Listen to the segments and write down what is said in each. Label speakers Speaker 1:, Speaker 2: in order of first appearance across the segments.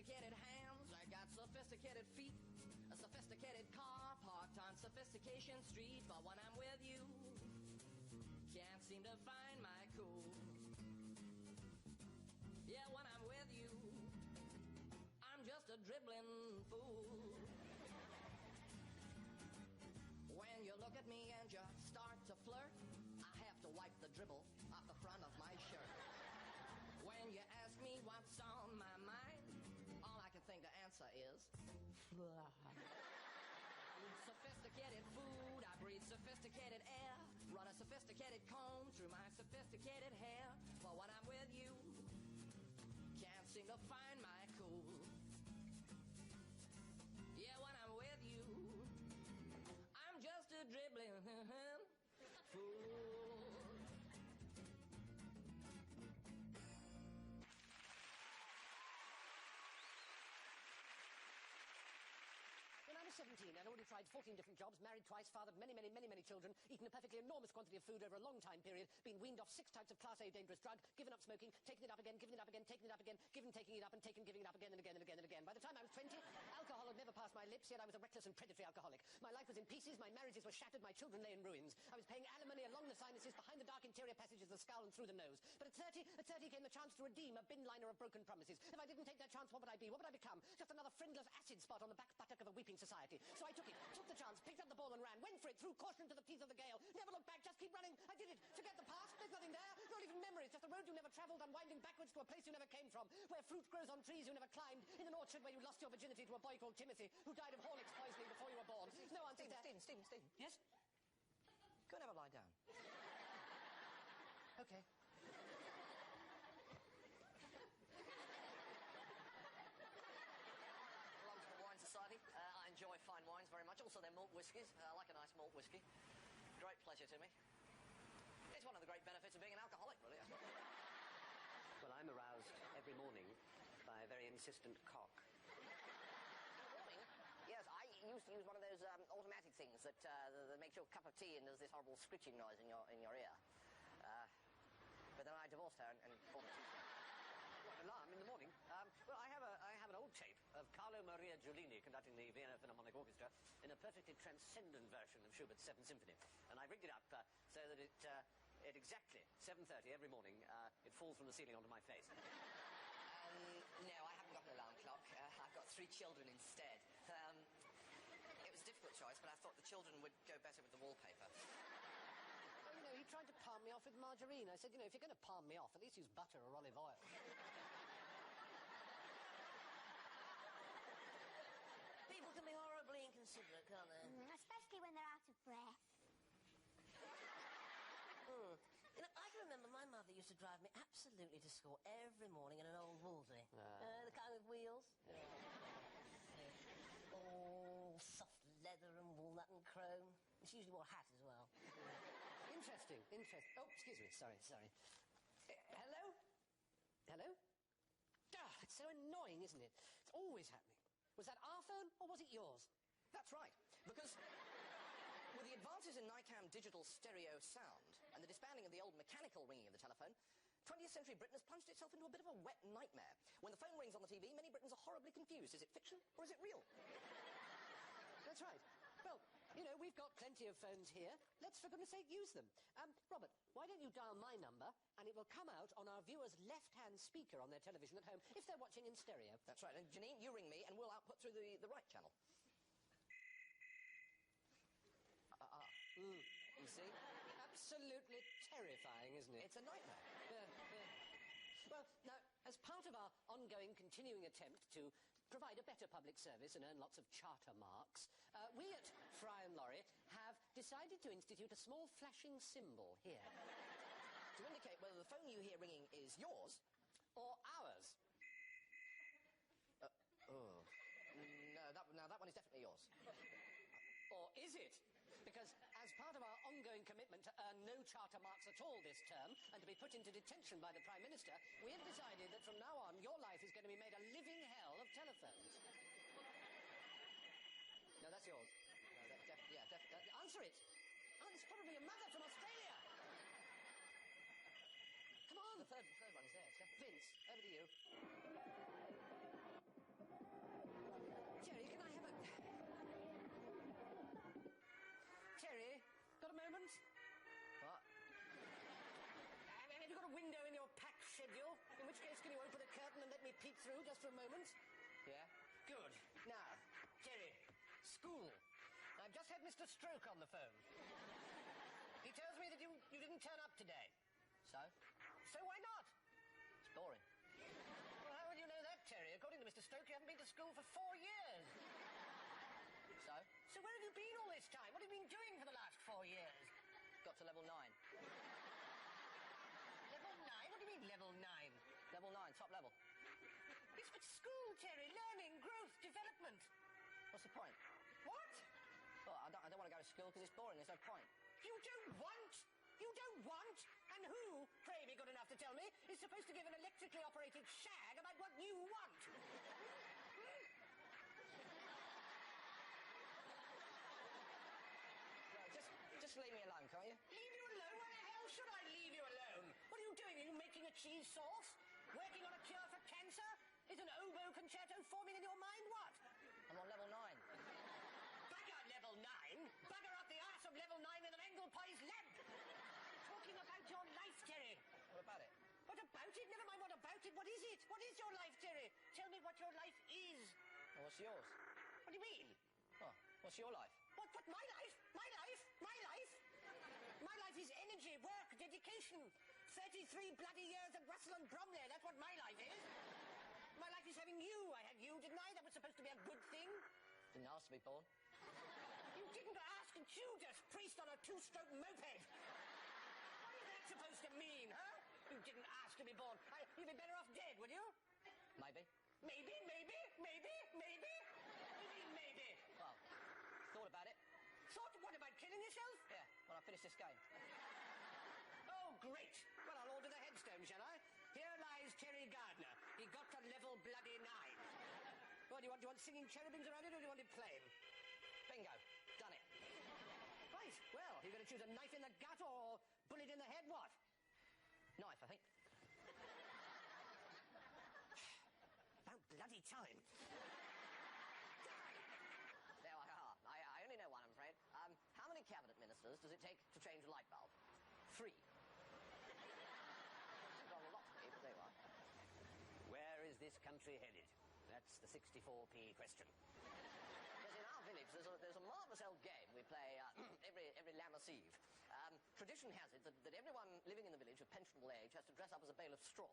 Speaker 1: sophisticated hands, I got sophisticated feet, a sophisticated car parked on Sophistication Street. But when I'm with you, can't seem to find my cool. Yeah, when I'm with you, I'm just a dribbling fool. When you look at me and you start to flirt, I have to wipe the dribble off the front of my shirt. When you ask me what's on my mind, all I can think to answer is I eat sophisticated food, I breathe sophisticated air, run a sophisticated comb through my sophisticated hair. But when I'm with you, can't seem to find my cool. Yeah, when I'm with you, I'm just a dribbling fool.
Speaker 2: When I was 17, I'd already tried 14 different jobs, married twice, fathered many children, eaten a perfectly enormous quantity of food over a long time period, been weaned off 6 types of Class A dangerous drug, given up smoking, taken it up again, given it up again, taken it up again, given taking it up and taken giving it up again and again and again and again. By the time I was 20, alcohol had never passed my lips, yet I was a reckless and predatory alcoholic. My life was in pieces, my marriages were shattered, my children lay in ruins. I was paying alimony along the sinuses, behind the dark interior passages of the skull and through the nose. But at 30 came the chance to redeem a bin liner of broken promises. If I didn't take that chance, what would I be? What would I become? Just another friendless acid spot on the back buttock of a weeping society. So I took the chance, picked up the ball and ran, went for it, threw caution to the teeth of the gale, never looked back, just keep running. I did it. Forget the past, there's nothing there, not even memories, just a road you never travelled, unwinding backwards to a place you never came from, where fruit grows on trees you never climbed, in an orchard where you lost your virginity to a boy called Timothy, who died of Horlicks poisoning before you were born. No answer there.
Speaker 1: Stephen.
Speaker 2: Yes?
Speaker 1: Go and have a lie down.
Speaker 2: Okay.
Speaker 1: Society. I enjoy fine wines very much. Also, their malt whiskies. I like a nice malt whiskey. Great pleasure to me. It's one of the great benefits of being an alcoholic, really.
Speaker 3: Well, I'm aroused every morning by a very insistent cock.
Speaker 1: Morning? Yes, I used to use one of those automatic things that makes your cup of tea and does this horrible scritching noise in your ear. But then I divorced her and bought a tea.
Speaker 3: What, alarm in the morning? Well, I have an old tape of Carlo Maria Giulini conducting the Vienna Philharmonic Orchestra in a perfectly transcendent version of Schubert's Seventh Symphony. And I rigged it up so that at exactly 7:30 every morning, it falls from the ceiling onto my face.
Speaker 1: No, I haven't got an alarm clock. I've got 3 children instead. It was a difficult choice, but I thought the children would go better with the wallpaper.
Speaker 2: You know, he tried to palm me off with margarine. I said, you know, if you're going to palm me off, at least use butter or olive oil.
Speaker 4: People can be horribly inconsiderate, can't they?
Speaker 5: Especially when they're out of breath.
Speaker 4: You know, I can remember my mother used to drive me absolutely to school every morning in an old Wolseley. The kind with wheels. Oh, soft leather and walnut and chrome. She usually wore a hat as well.
Speaker 2: Interesting. Oh, excuse me. Sorry. Hello? Hello? Ah, it's so annoying, isn't it? It's always happening. Was that our phone, or was it yours?
Speaker 1: That's right, because with the advances in NICAM digital stereo sound and the disbanding of the old mechanical ringing of the telephone, 20th century Britain has plunged itself into a bit of a wet nightmare. When the phone rings on the TV, many Britons are horribly confused. Is it fiction, or is it real?
Speaker 2: That's right. Well, you know, we've got plenty of phones here. Let's, for goodness sake, use them. Robert, why don't you dial my number, and it will come out on our viewers' left-hand speaker on their television at home, if they're watching in stereo.
Speaker 1: That's right. And Janine, you ring me, and we'll output through the right channel. You see?
Speaker 2: Absolutely terrifying, isn't it?
Speaker 1: It's a nightmare.
Speaker 2: Yeah. Well, now, as part of our ongoing, continuing attempt to provide a better public service and earn lots of charter marks, we at Fry and Laurie have decided to institute a small flashing symbol here.
Speaker 1: To indicate whether the phone you hear ringing is yours
Speaker 2: or ours.
Speaker 1: No, that one is definitely yours.
Speaker 2: Or is it? Because as part of our ongoing commitment to earn no charter marks at all this term and to be put into detention by the Prime Minister, we have decided that from now on your life is going to be made a living hell of telephones. No, that's yours. No, answer it. Oh, it's probably your mother from Australia. Come on.
Speaker 1: The third one is there, sir.
Speaker 2: Vince, over to you. peek through just for a moment?
Speaker 3: Yeah?
Speaker 2: Good. Now, Terry, school. I've just had Mr. Stroke on the phone. He tells me that you didn't turn up today.
Speaker 3: So?
Speaker 2: So why not?
Speaker 3: It's boring.
Speaker 2: Well, how will you know that, Terry? According to Mr. Stroke, you haven't been to school for 4 years.
Speaker 3: So?
Speaker 2: So where have you been all this time? What have you been doing for the last 4 years?
Speaker 3: Got to level 9.
Speaker 2: Level 9? What do you mean, level 9?
Speaker 3: Level 9, top level.
Speaker 2: It's but school, Terry. Learning, growth, development.
Speaker 3: What's the point?
Speaker 2: What?
Speaker 3: Well, I don't want to go to school because it's boring. There's no point.
Speaker 2: You don't want? You don't want? And who, pray be good enough to tell me, is supposed to give an electrically operated shag about what you want?
Speaker 3: Just leave me alone, can't you?
Speaker 2: Leave you alone? Why the hell should I leave you alone? What are you doing? Are you making a cheese sauce? Working on a cure for cancer? Is an oboe concerto forming in your mind? What?
Speaker 3: I'm on level 9.
Speaker 2: Bugger level 9? Bugger up the arse of level 9 with an angle poised lamp! Talking about your life, Terry.
Speaker 3: What about it?
Speaker 2: What about it? Never mind what about it. What is it? What is your life, Terry? Tell me what your life is.
Speaker 3: Well, what's yours?
Speaker 2: What do you mean?
Speaker 3: Oh, what's your life?
Speaker 2: What, my life? My life? My life? My life is energy, work, dedication. 33 bloody years at Russell and Bromley. That's what my life is. My life is having you. I had you, didn't I? That was supposed to be a good thing.
Speaker 3: Didn't ask to be born.
Speaker 2: You didn't ask, and Judas, priest on a 2-stroke moped. What is that supposed to mean, huh? You didn't ask to be born. You'd be better off dead, would you?
Speaker 3: Maybe.
Speaker 2: Maybe, maybe, maybe, maybe. What do you mean, maybe?
Speaker 3: Well, thought about it.
Speaker 2: Thought what, about killing yourself?
Speaker 3: Yeah, when I finish this game.
Speaker 2: Oh, great. Well, I'll order the headstone, shall I? Here lies Terry Gardner. He got to level bloody 9. What, do you want singing cherubims around it, or do you want it plain?
Speaker 3: Bingo. Done it.
Speaker 2: Right, well, you're going to choose a knife in the gut or bullet in the head, what?
Speaker 3: Knife, I think.
Speaker 2: About bloody time.
Speaker 3: There I are. I only know one, I'm afraid. How many cabinet ministers does it take to change a light bulb? 3. Got a lot to me, but there you are.
Speaker 2: Where is this country headed? That's the 64p question.
Speaker 3: Because in our village, there's a marvellous old game we play every Lammas Eve. Tradition has it that everyone living in the village of pensionable age has to dress up as a bale of straw,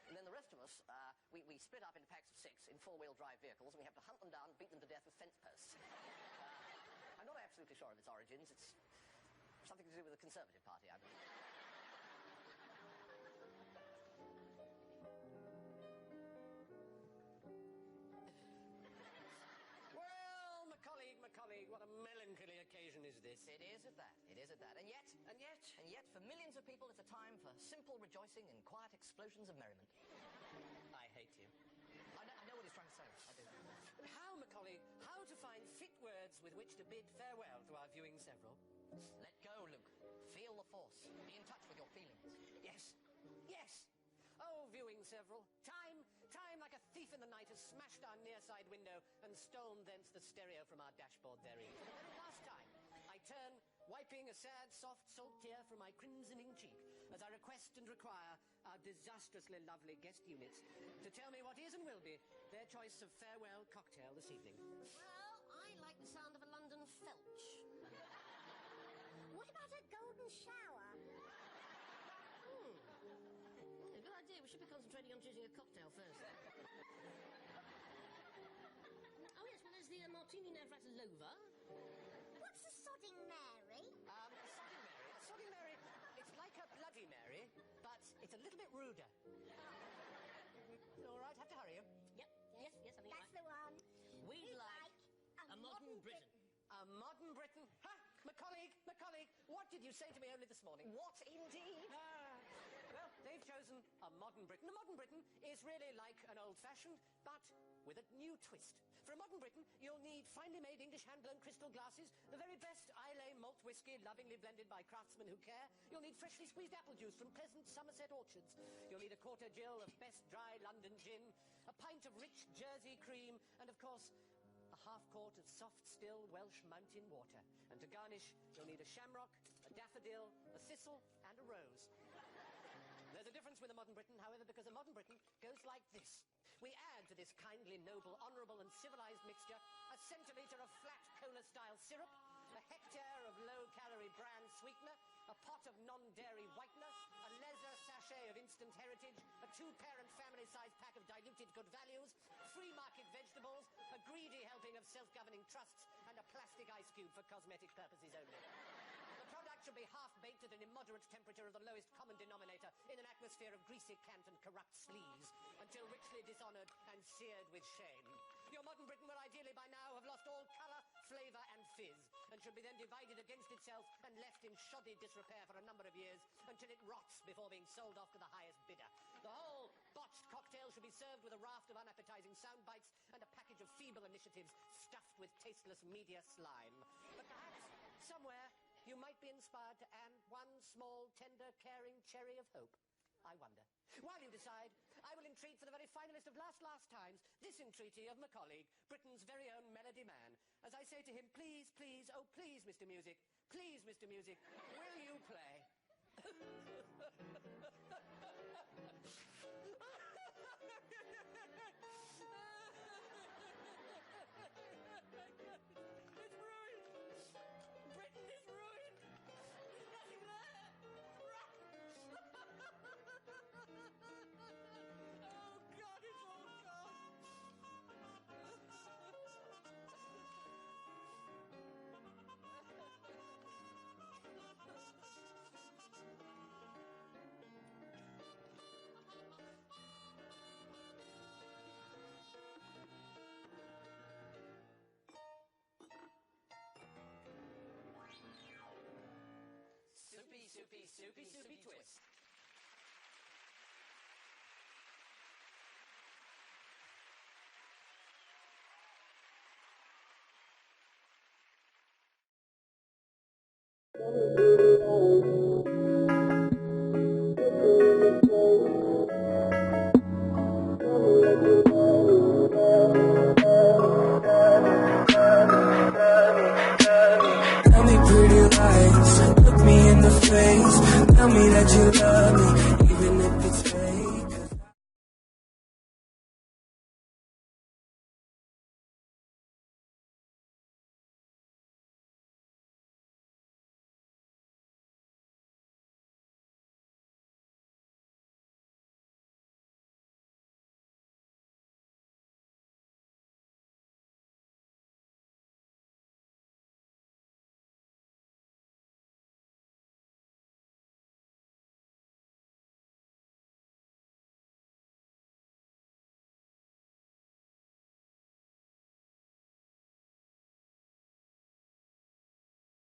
Speaker 3: and then the rest of us, we split up into packs of 6 in 4-wheel drive vehicles, and we have to hunt them down and beat them to death with fence posts. I'm not absolutely sure of its origins. It's something to do with the Conservative Party, I believe.
Speaker 2: My colleague, what a melancholy occasion is this.
Speaker 3: It is at that. It is at that. And yet, for millions of people, it's a time for simple rejoicing and quiet explosions of merriment.
Speaker 2: I hate you.
Speaker 3: I know what he's trying to say. I do.
Speaker 2: But how, Macaulay, how to find fit words with which to bid farewell to our viewing several?
Speaker 3: Let go, Luke. Feel the force. Be in touch with your feelings.
Speaker 2: Yes. Yes. Oh, viewing several. Time like a thief in the night has smashed our near-side window and stolen thence the stereo from our dashboard therein. For the very last time, I turn, wiping a sad, soft, salt tear from my crimsoning cheek, as I request and require our disastrously lovely guest units to tell me what is and will be their choice of farewell cocktail this evening.
Speaker 4: Well, I like the sound of a London felch. What about a golden shower? A good idea. We should be concentrating on choosing a cocktail first. Oh, yes, well, there's the Martini Navratilova.
Speaker 5: What's a sodding Mary?
Speaker 2: A Sodding Mary, it's like a Bloody Mary, but it's a little bit ruder. All right, have to hurry you.
Speaker 4: Yep, yes, I think
Speaker 5: That's the one.
Speaker 4: We'd like a modern Britain.
Speaker 2: A modern Britain? Ha! My colleague, what did you say to me only this morning?
Speaker 3: What indeed?
Speaker 2: Well, they've chosen a modern Britain. A modern Britain is really like an old-fashioned, but with a new twist. For a modern Britain, you'll need finely made English hand-blown crystal glasses, the very best Islay malt whiskey, lovingly blended by craftsmen who care. You'll need freshly squeezed apple juice from pleasant Somerset orchards. You'll need a quarter gill of best dry London gin, a pint of rich Jersey cream, and, of course, a half-quart of soft, still Welsh mountain water. And to garnish, you'll need a shamrock, a daffodil, a thistle, and a rose. There's a difference with a modern Britain, however, because a modern Britain goes like this. We add to this kindly, noble, honourable and civilised mixture a centilitre of flat cola-style syrup, a hectare of low-calorie bran sweetener, a pot of non-dairy whitener, a leather sachet of instant heritage, a two-parent family-sized pack of diluted good values, free-market vegetables, a greedy helping of self-governing trusts, and a plastic ice cube for cosmetic purposes only. The product should be half-baked at an immoderate temperature of the lowest common denominator in an atmosphere of greasy cant and corrupt sleaze, until richly dishonoured and seared with shame. Your modern Britain will ideally by now have lost all colour, flavour and fizz, and should be then divided against itself and left in shoddy disrepair for a number of years until it rots before being sold off to the highest bidder. The whole botched cocktail should be served with a raft of unappetising sound bites and a package of feeble initiatives stuffed with tasteless media slime. But perhaps, somewhere, you might be inspired to add one small, tender, caring cherry of hope. I wonder. While you decide, I will entreat for the very finalist of last times this entreaty of my colleague, Britain's very own Melody Man, as I say to him, please, please, oh please, Mr. Music, will you play? It's ruined! Britain is ruined! There's nothing there! Oh God, it's all gone! Soupy twist.
Speaker 6: Tell me pretty lies, look me in the face. Tell me that you love me,